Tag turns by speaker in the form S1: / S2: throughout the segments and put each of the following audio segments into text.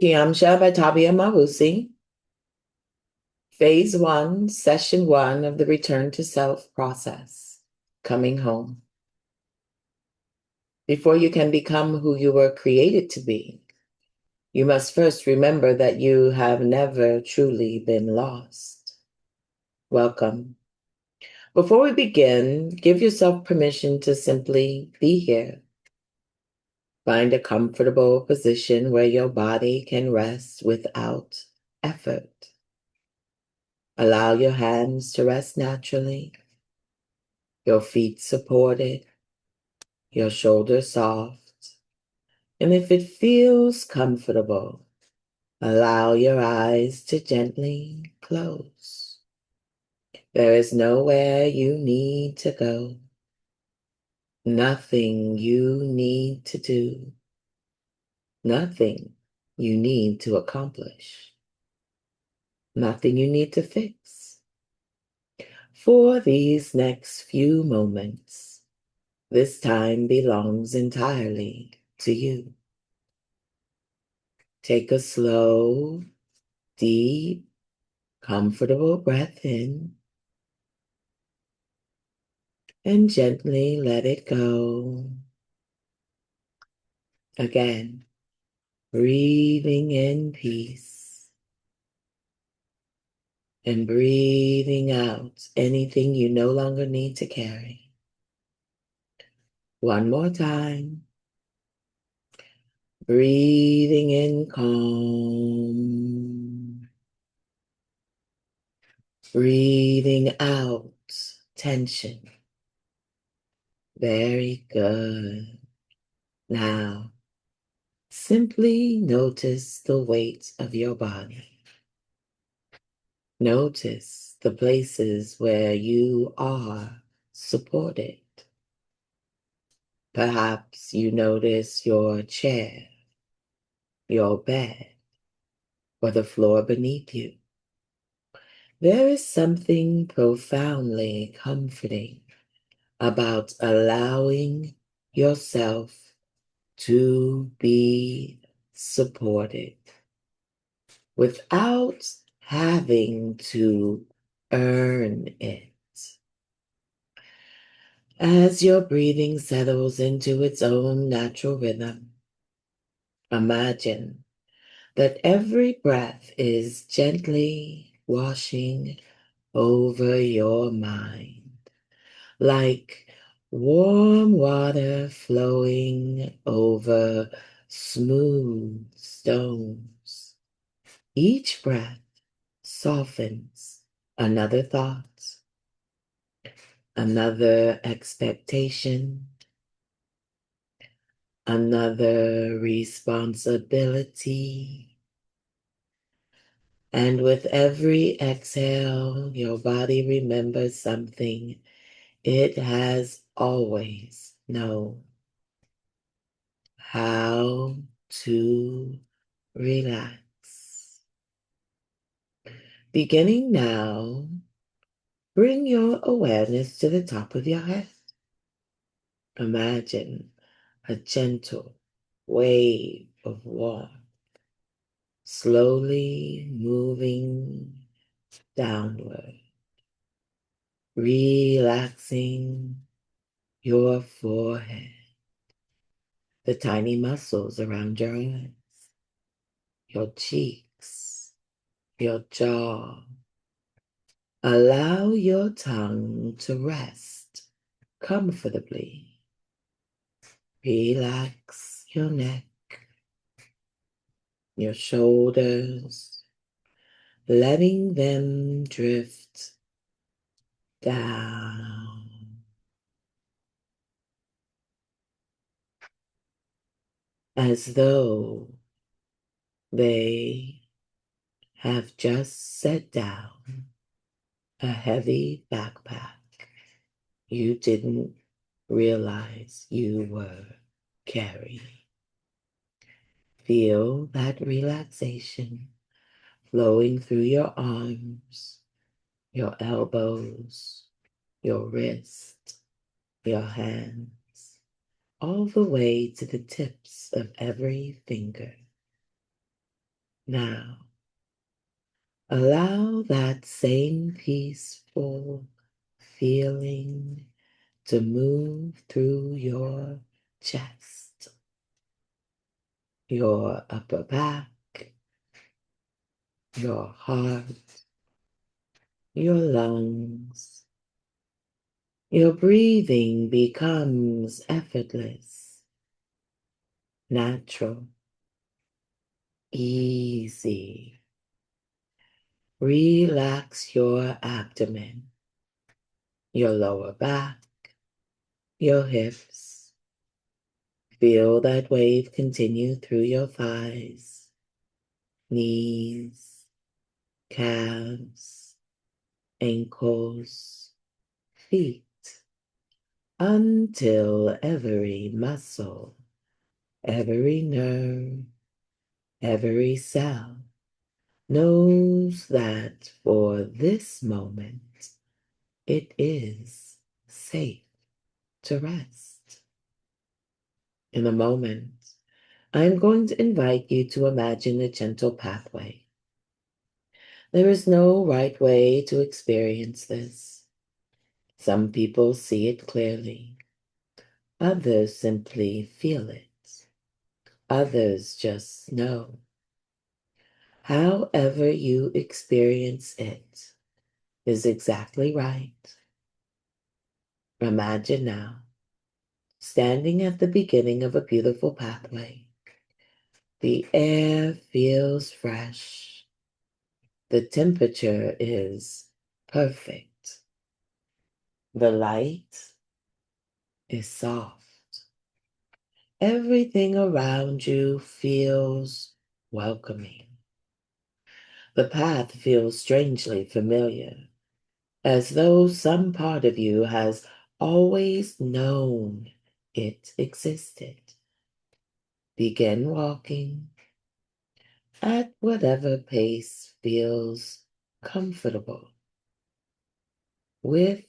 S1: KIAMSHA by Tabia Mawusi. Phase 1, Session 1 of the Return to Self process, coming home. Before you can become who you were created to be, you must first remember that you have never truly been lost. Welcome. Before we begin, give yourself permission to simply be here. Find a comfortable position where your body can rest without effort. Allow your hands to rest naturally, your feet supported, your shoulders soft. And if it feels comfortable, allow your eyes to gently close. There is nowhere you need to go, nothing you need to do, nothing you need to accomplish, nothing you need to fix. For these next few moments, this time belongs entirely to you. Take a slow, deep, comfortable breath in and gently let it go. Again, breathing in peace and breathing out anything you no longer need to carry. One more time. Breathing in calm. Breathing out tension. Very good. Now, simply notice the weight of your body. Notice the places where you are supported. Perhaps you notice your chair, your bed, or the floor beneath you. There is something profoundly comforting about allowing yourself to be supported without having to earn it. As your breathing settles into its own natural rhythm, imagine that every breath is gently washing over your mind, like warm water flowing over smooth stones. Each breath softens another thought, another expectation, another responsibility. And with every exhale, your body remembers something it has always known: how to relax. Beginning now, bring your awareness to the top of your head. Imagine a gentle wave of warmth slowly moving downward, relaxing your forehead, the tiny muscles around your eyes, your cheeks, your jaw. Allow your tongue to rest comfortably. Relax your neck, your shoulders, letting them drift down as though they have just set down a heavy backpack you didn't realize you were carrying. Feel that relaxation flowing through your arms, your elbows, your wrist, your hands, all the way to the tips of every finger. Now, allow that same peaceful feeling to move through your chest, your upper back, your heart, your lungs. Your breathing becomes effortless, natural, easy. Relax your abdomen, your lower back, your hips. Feel that wave continue through your thighs, knees, calves, ankles, feet, until every muscle, every nerve, every cell knows that for this moment it is safe to rest. In a moment, I'm going to invite you to imagine a gentle pathway. There is no right way to experience this. Some people see it clearly. Others simply feel it. Others just know. However you experience it is exactly right. Imagine now, standing at the beginning of a beautiful pathway. The air feels fresh. The temperature is perfect. The light is soft. Everything around you feels welcoming. The path feels strangely familiar, as though some part of you has always known it existed. Begin walking at whatever pace feels comfortable. With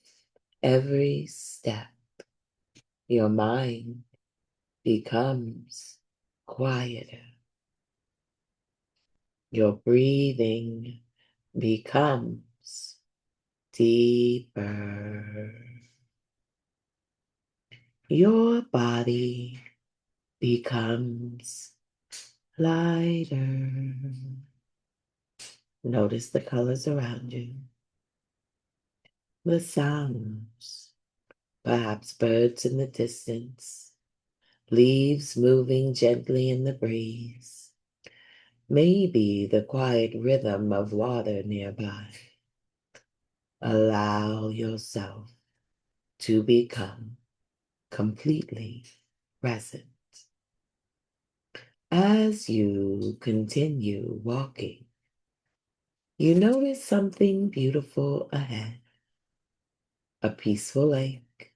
S1: every step, your mind becomes quieter. Your breathing becomes deeper. Your body becomes lighter. Notice the colors around you, the sounds, perhaps birds in the distance, leaves moving gently in the breeze, maybe the quiet rhythm of water nearby. Allow yourself to become completely present. As you continue walking, you notice something beautiful ahead. A peaceful lake,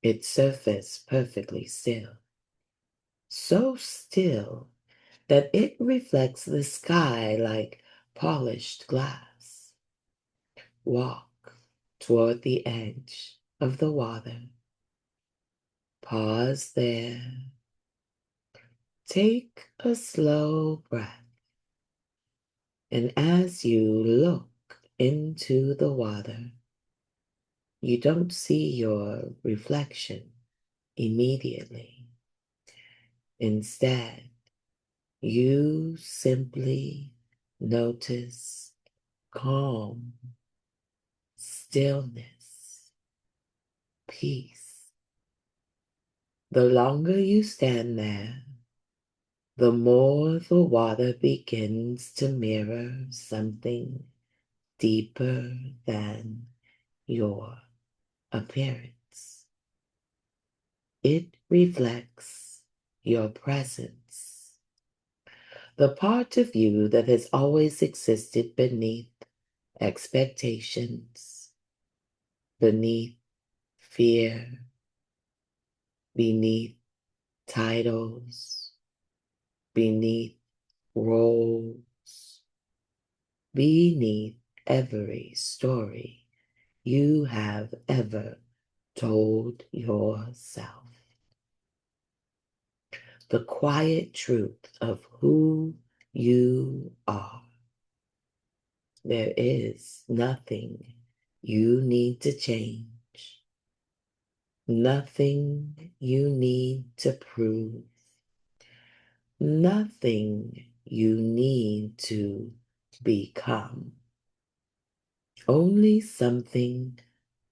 S1: its surface perfectly still. So still that it reflects the sky like polished glass. Walk toward the edge of the water. Pause there. Take a slow breath. And as you look into the water, you don't see your reflection immediately. Instead, you simply notice calm, stillness, peace. The longer you stand there, the more the water begins to mirror something deeper than your appearance. It reflects your presence, the part of you that has always existed beneath expectations, beneath fear, beneath titles, beneath roles, beneath every story you have ever told yourself. The quiet truth of who you are. There is nothing you need to change, nothing you need to prove, nothing you need to become. Only something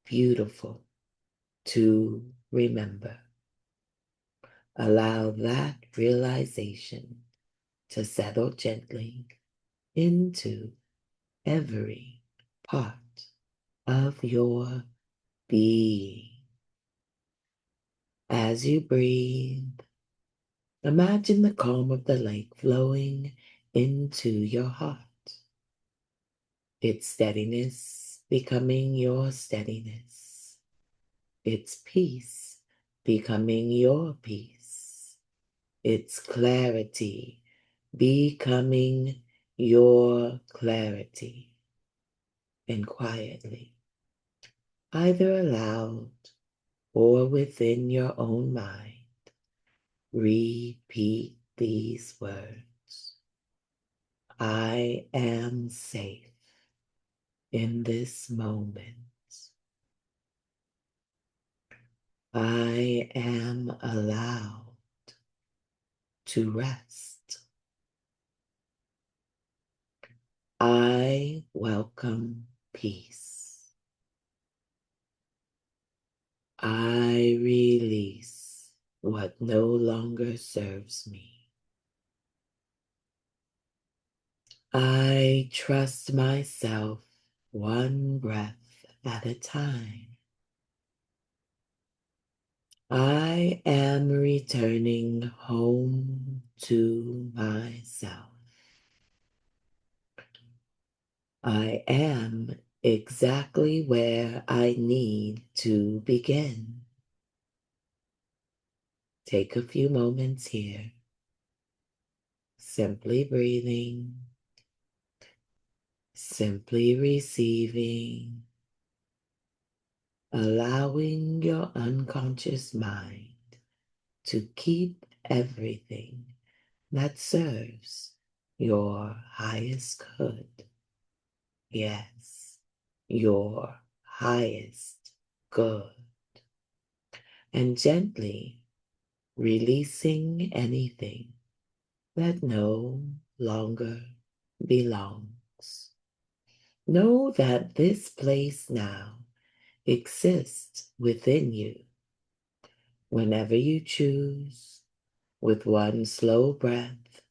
S1: beautiful to remember. Allow that realization to settle gently into every part of your being. As you breathe, imagine the calm of the lake flowing into your heart, its steadiness becoming your steadiness, its peace becoming your peace, its clarity becoming your clarity. And quietly, either aloud or within your own mind, repeat these words. I am safe in this moment. I am allowed to rest. I welcome peace. I release what no longer serves me. I trust myself one breath at a time. I am returning home to myself. I am exactly where I need to begin. Take a few moments here, simply breathing, simply receiving, allowing your unconscious mind to keep everything that serves your highest good. Yes, your highest good. And gently releasing anything that no longer belongs. Know that this place now exists within you. Whenever you choose, with one slow breath,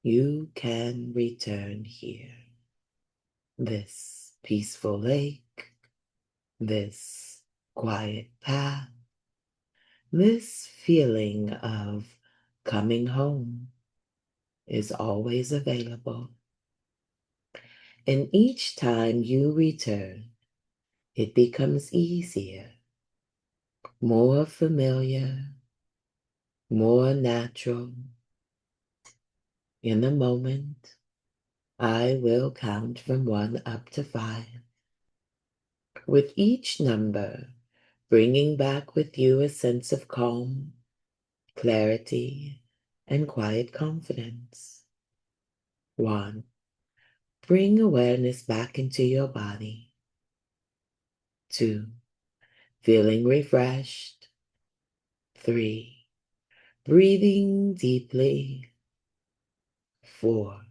S1: you can return here. This peaceful lake, this quiet path, this feeling of coming home is always available. And each time you return, it becomes easier, more familiar, more natural. In a moment, I will count from 1 up to 5. With each number, bringing back with you a sense of calm, clarity, and quiet confidence. 1. Bring awareness back into your body. 2. Feeling refreshed. 3. Breathing deeply. 4.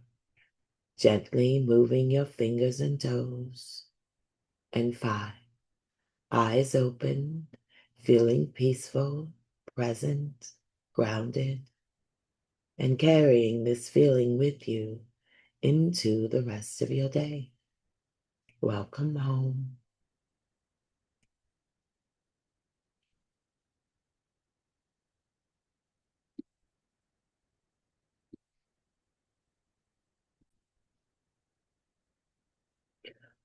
S1: Gently moving your fingers and toes. And 5. Eyes open, feeling peaceful, present, grounded, and carrying this feeling with you into the rest of your day. Welcome home.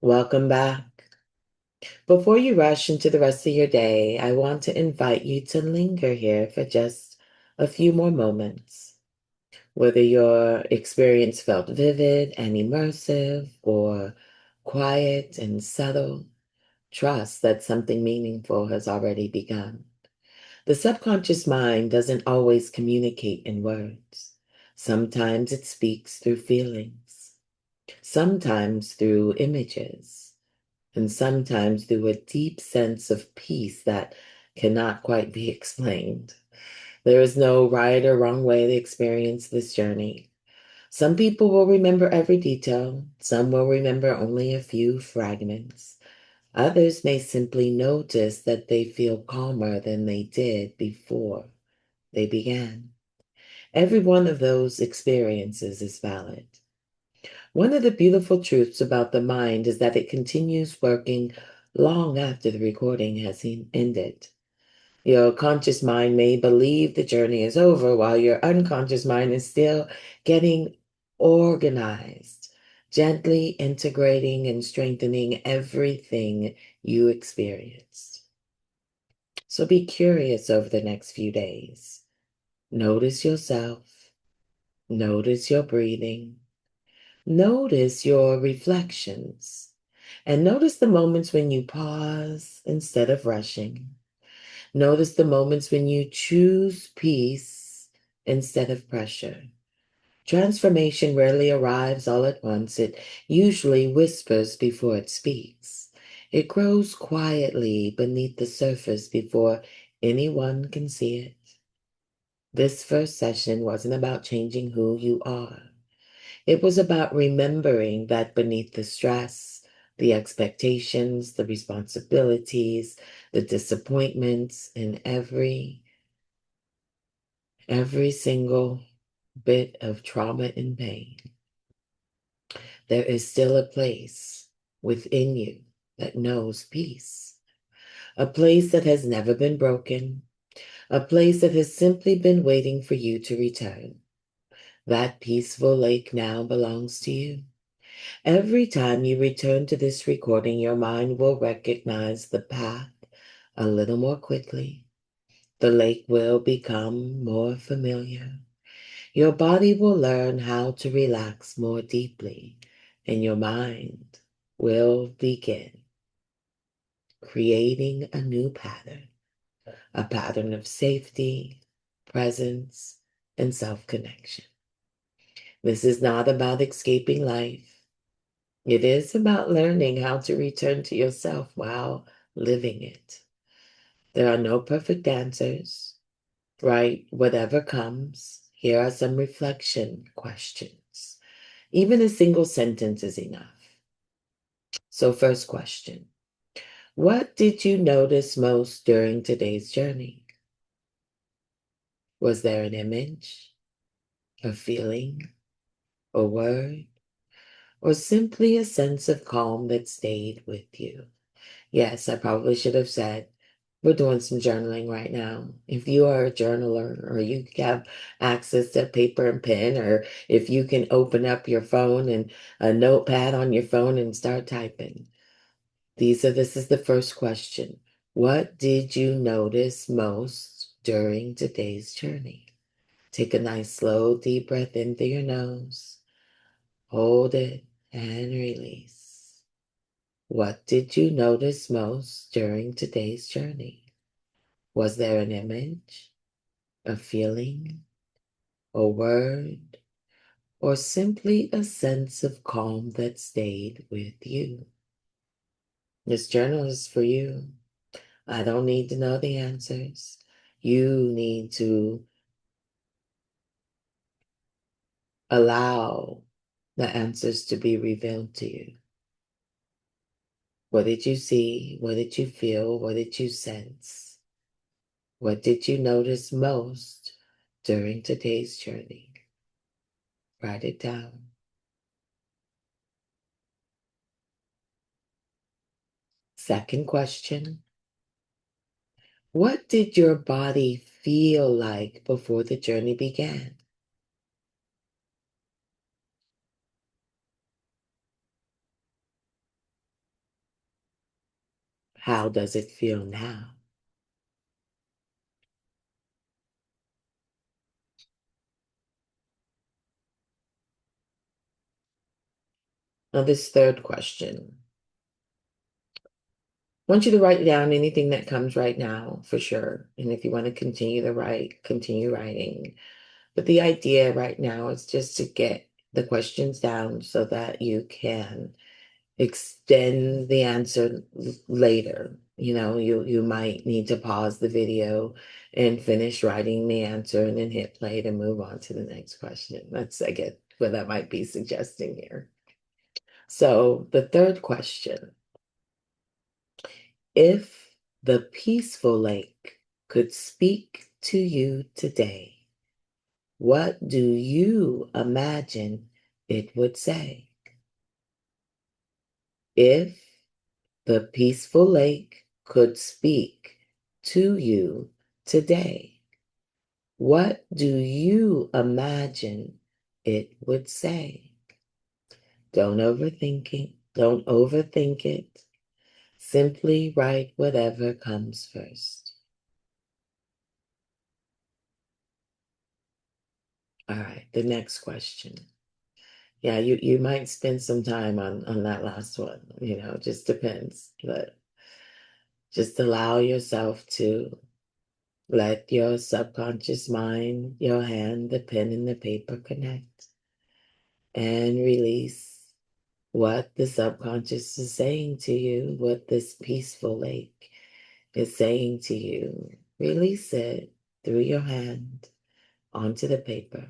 S1: Welcome back. Before you rush into the rest of your day, I want to invite you to linger here for just a few more moments. Whether your experience felt vivid and immersive or quiet and subtle, trust that something meaningful has already begun. The subconscious mind doesn't always communicate in words. Sometimes it speaks through feelings, sometimes through images, and sometimes through a deep sense of peace that cannot quite be explained. There is no right or wrong way to experience this journey. Some people will remember every detail, some will remember only a few fragments. Others may simply notice that they feel calmer than they did before they began. Every one of those experiences is valid. One of the beautiful truths about the mind is that it continues working long after the recording has ended. Your conscious mind may believe the journey is over while your unconscious mind is still getting organized, gently integrating and strengthening everything you experienced. So be curious over the next few days. Notice yourself. Notice your breathing. Notice your reflections. And notice the moments when you pause instead of rushing. Notice the moments when you choose peace instead of pressure. Transformation rarely arrives all at once. It usually whispers before it speaks. It grows quietly beneath the surface before anyone can see it. This first session wasn't about changing who you are. It was about remembering that beneath the stress, the expectations, the responsibilities, the disappointments, and every single bit of trauma and pain, there is still a place within you that knows peace. A place that has never been broken. A place that has simply been waiting for you to return. That peaceful lake now belongs to you. Every time you return to this recording, your mind will recognize the path a little more quickly. The lake will become more familiar. Your body will learn how to relax more deeply, and your mind will begin creating a new pattern, a pattern of safety, presence, and self-connection. This is not about escaping life. It is about learning how to return to yourself while living it. There are no perfect answers, right? Whatever comes, here are some reflection questions. Even a single sentence is enough. So, first question: what did you notice most during today's journey? Was there an image, a feeling, a word, or simply a sense of calm that stayed with you? Yes, I probably should have said, we're doing some journaling right now. If you are a journaler or you have access to paper and pen, or if you can open up your phone and a notepad on your phone and start typing. This is the first question. What did you notice most during today's journey? Take a nice slow deep breath in through your nose. Hold it and release. What did you notice most during today's journey? Was there an image, a feeling, a word, or simply a sense of calm that stayed with you? This journal is for you. I don't need to know the answers. You need to allow the answers to be revealed to you. What did you see? What did you feel? What did you sense? What did you notice most during today's journey? Write it down. Second question: what did your body feel like before the journey began? How does it feel now? Now, this third question, I want you to write down anything that comes right now for sure. And if you want to continue to write, continue writing. But the idea right now is just to get the questions down so that you can extend the answer later. You might need to pause the video and finish writing the answer and then hit play to move on to the next question. I get what that might be suggesting here. So the third question, if the peaceful lake could speak to you today, what do you imagine it would say? If the peaceful lake could speak to you today, what do you imagine it would say? Don't overthink it. Simply write whatever comes first. All right, the next question. Yeah, you might spend some time on that last one, just depends. But just allow yourself to let your subconscious mind, your hand, the pen, and the paper connect and release what the subconscious is saying to you, what this peaceful lake is saying to you. Release it through your hand onto the paper.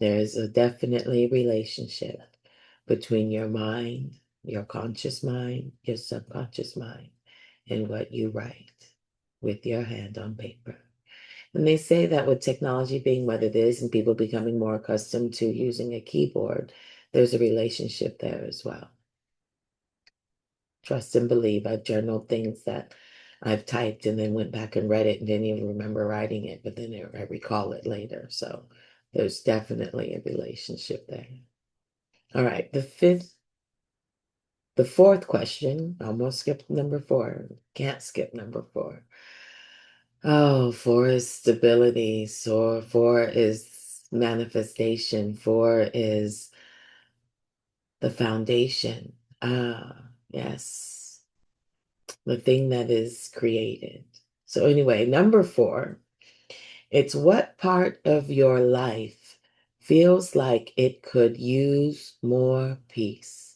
S1: There is a definitely relationship between your mind, your conscious mind, your subconscious mind, and what you write with your hand on paper. And they say that with technology being what it is and people becoming more accustomed to using a keyboard, there's a relationship there as well. Trust and believe. I've journaled things that I've typed and then went back and read it and didn't even remember writing it, but then I recall it later. So there's definitely a relationship there. All right, the fourth question, almost skipped number 4. Can't skip number 4. Oh, 4 is stability. So 4 is manifestation. 4 is the foundation. Yes, the thing that is created. So anyway, number 4, it's what part of your life feels like it could use more peace,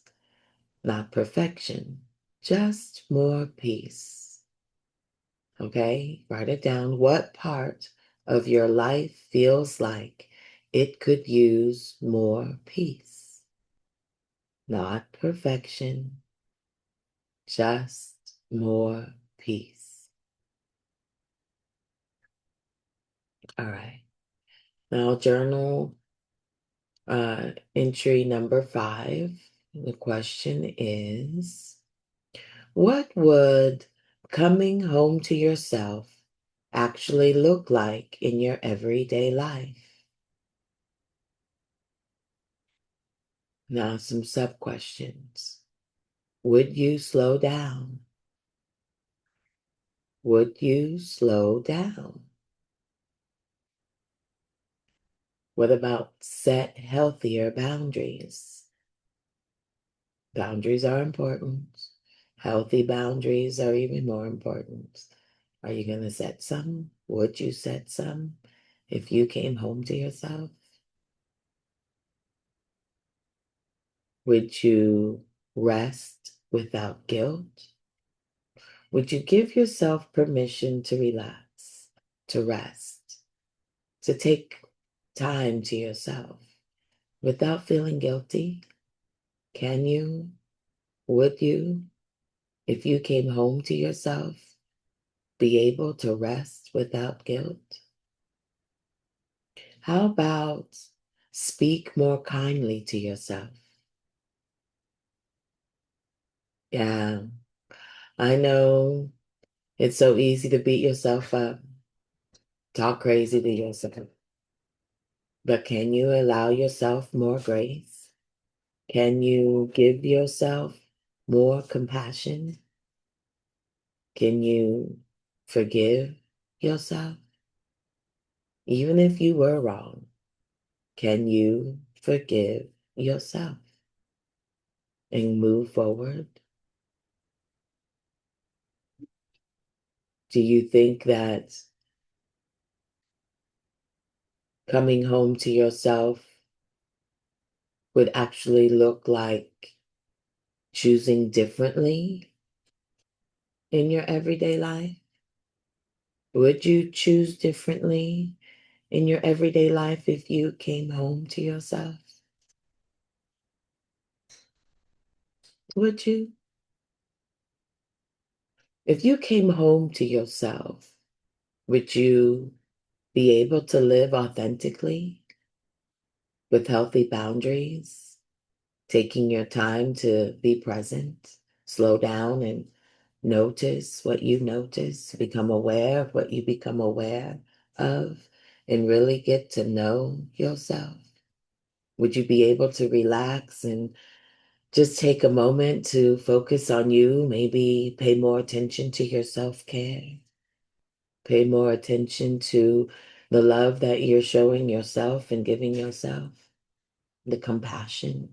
S1: not perfection, just more peace. Okay, write it down. What part of your life feels like it could use more peace? Not perfection, just more peace. All right. Now, journal entry number 5. The question is, what would coming home to yourself actually look like in your everyday life? Now, some sub questions. Would you slow down? Would you slow down? What about set healthier boundaries? Boundaries are important. Healthy boundaries are even more important. Are you going to set some? Would you set some if you came home to yourself? Would you rest without guilt? Would you give yourself permission to relax, to rest, to take time to yourself without feeling guilty? Can you? Would you, if you came home to yourself, be able to rest without guilt? How about speak more kindly to yourself? Yeah, I know it's so easy to beat yourself up, talk crazy to yourself. But can you allow yourself more grace? Can you give yourself more compassion? Can you forgive yourself? Even if you were wrong, can you forgive yourself and move forward? Do you think that coming home to yourself would actually look like choosing differently in your everyday life? Would you choose differently in your everyday life if you came home to yourself? Would you? If you came home to yourself, would you be able to live authentically with healthy boundaries, taking your time to be present, slow down and notice what you notice, become aware of what you become aware of, and really get to know yourself? Would you be able to relax and just take a moment to focus on you, maybe pay more attention to your self-care, pay more attention to the love that you're showing yourself and giving yourself, the compassion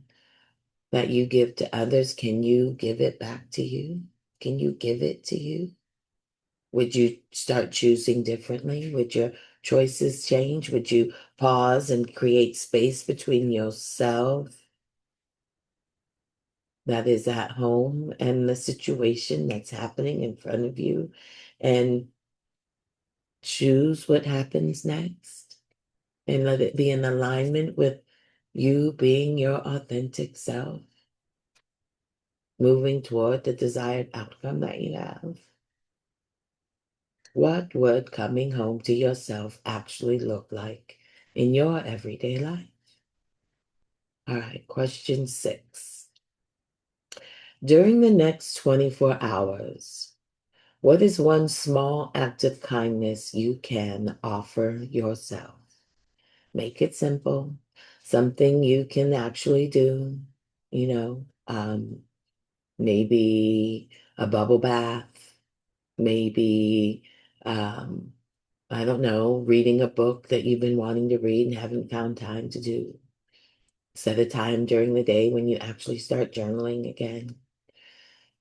S1: that you give to others? Can you give it back to you? Can you give it to you? Would you start choosing differently? Would your choices change? Would you pause and create space between yourself that is at home and the situation that's happening in front of you, and choose what happens next and let it be in alignment with you being your authentic self, moving toward the desired outcome that you have? What would coming home to yourself actually look like in your everyday life? All right, question 6. During the next 24 hours, what is one small act of kindness you can offer yourself? Make it simple, something you can actually do, you know, maybe a bubble bath, maybe, I don't know, reading a book that you've been wanting to read and haven't found time to do. Set a time during the day when you actually start journaling again.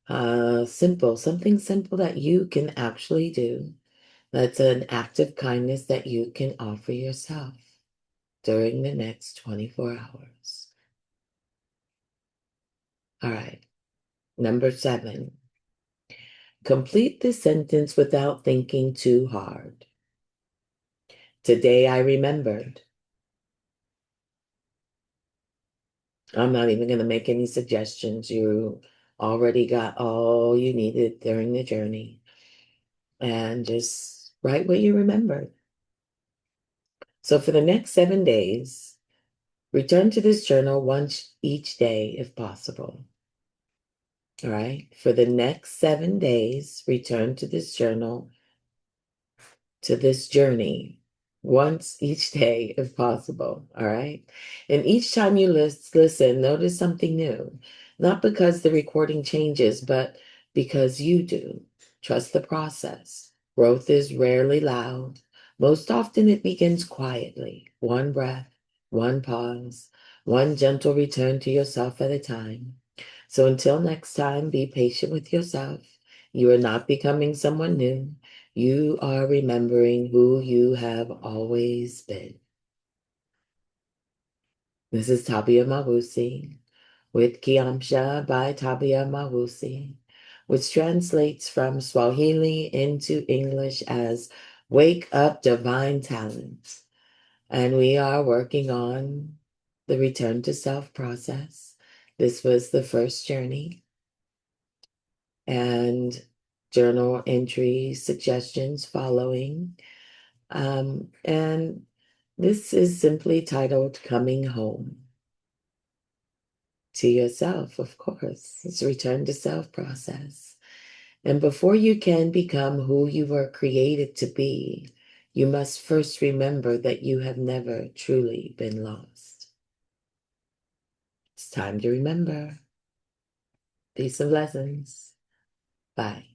S1: Something simple that you can actually do. That's an act of kindness that you can offer yourself during the next 24 hours. All right. Number 7, complete the sentence without thinking too hard. Today I remembered. I'm not even going to make any suggestions. You already got all you needed during the journey. And just write what you remembered. So for the next 7 days, return to this journal once each day if possible. All right. For the next 7 days, return to this journal, to this journey once each day if possible. All right. And each time you listen, notice something new, not because the recording changes, but because you do. Trust the process. Growth is rarely loud. Most often it begins quietly. One breath, one pause, one gentle return to yourself at a time. So until next time, be patient with yourself. You are not becoming someone new. You are remembering who you have always been. This is Tabia Mawusi with KIAMSHA by Tabia Mawusi, which translates from Swahili into English as Wake Up Divine Talent. And we are working on the Return to Self process. This was the first journey. And journal entry suggestions following. And this is simply titled Coming Home to Yourself, of course. It's Return to Self process. And before you can become who you were created to be, you must first remember that you have never truly been lost. It's time to remember. Peace and blessings. Bye.